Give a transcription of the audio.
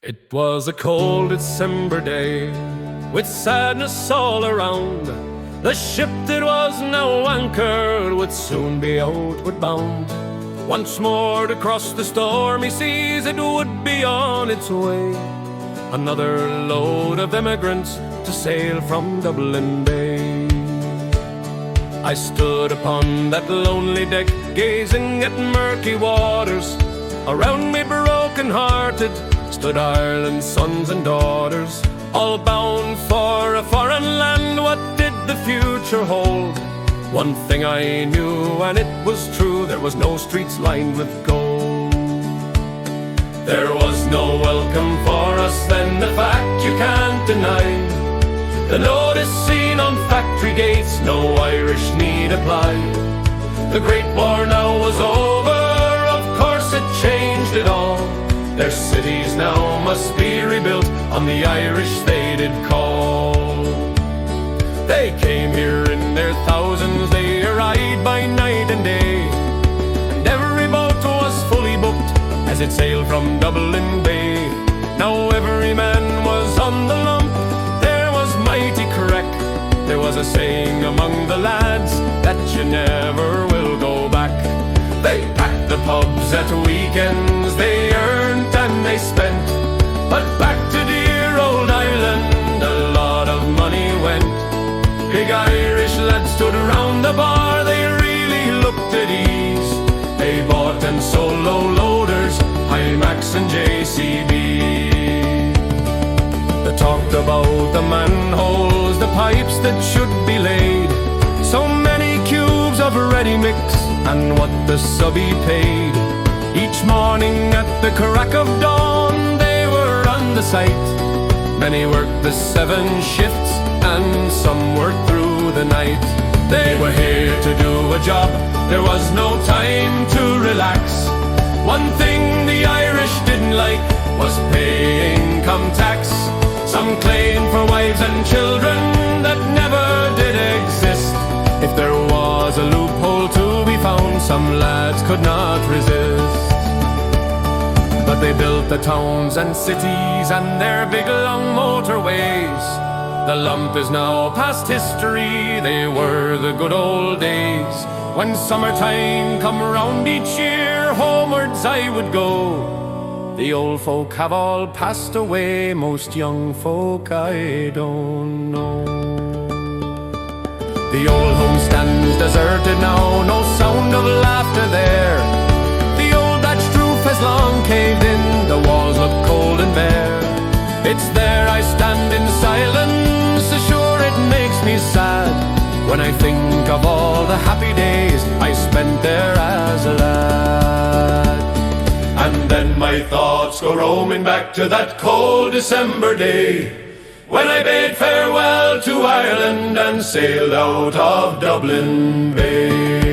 It was a cold December day, with sadness all around. The ship that was now anchored would soon be outward bound. Once more to cross the stormy seas it would be on its way. Another load of emigrants to sail from Dublin Bay. I stood upon that lonely deck, gazing at murky waters. Around me broken-hearted stood Ireland's sons and daughters, all bound for a foreign land. What did the future hold? One thing I knew, and it was true: there was no streets lined with gold. There was no welcome for us then, the fact you can't deny. The notice seen on factory gates, no Irish need apply. The Great War now was over, of course it changed it all. Their cities now must be rebuilt, on the Irish they did call. They came here in their thousands, they arrived by night and day, and every boat was fully booked as it sailed from Dublin Bay. Now every man was on the lump, there was mighty crack. There was a saying among the lads that you never will go back. They packed the pubs at weekends, they earned and they spent, but back to dear old Ireland a lot of money went. Big Irish lads stood around the bar, they really looked at ease. They bought and sold low-loaders, High-Max and JCB. They talked about the manholes, the pipes that should be laid, so many cubes of ready mix, and what the subby paid. Each morning at the crack of dawn they were on the site. Many worked the 7 shifts and some worked through the night. They were here to do a job, there was no time to relax. One thing the Irish didn't like was paying income tax. Some claimed for wives and children that never did exist. If there was a loophole to be found, some lads could not resist. But they built the towns and cities and their big long motorways. The lump is now past history, they were the good old days. When summertime come round each year, homewards I would go. The old folk have all passed away, most young folk I don't know. The old home stands deserted now, no sound of laughter there. The old thatched roof has long caved in, the walls look cold and bare. It's there I stand in silence, sure it makes me sad, when I think of all the happy days I spent there as a lad. And then my thoughts go roaming back to that cold December day, when I bade farewell to Ireland and sailed out of Dublin Bay.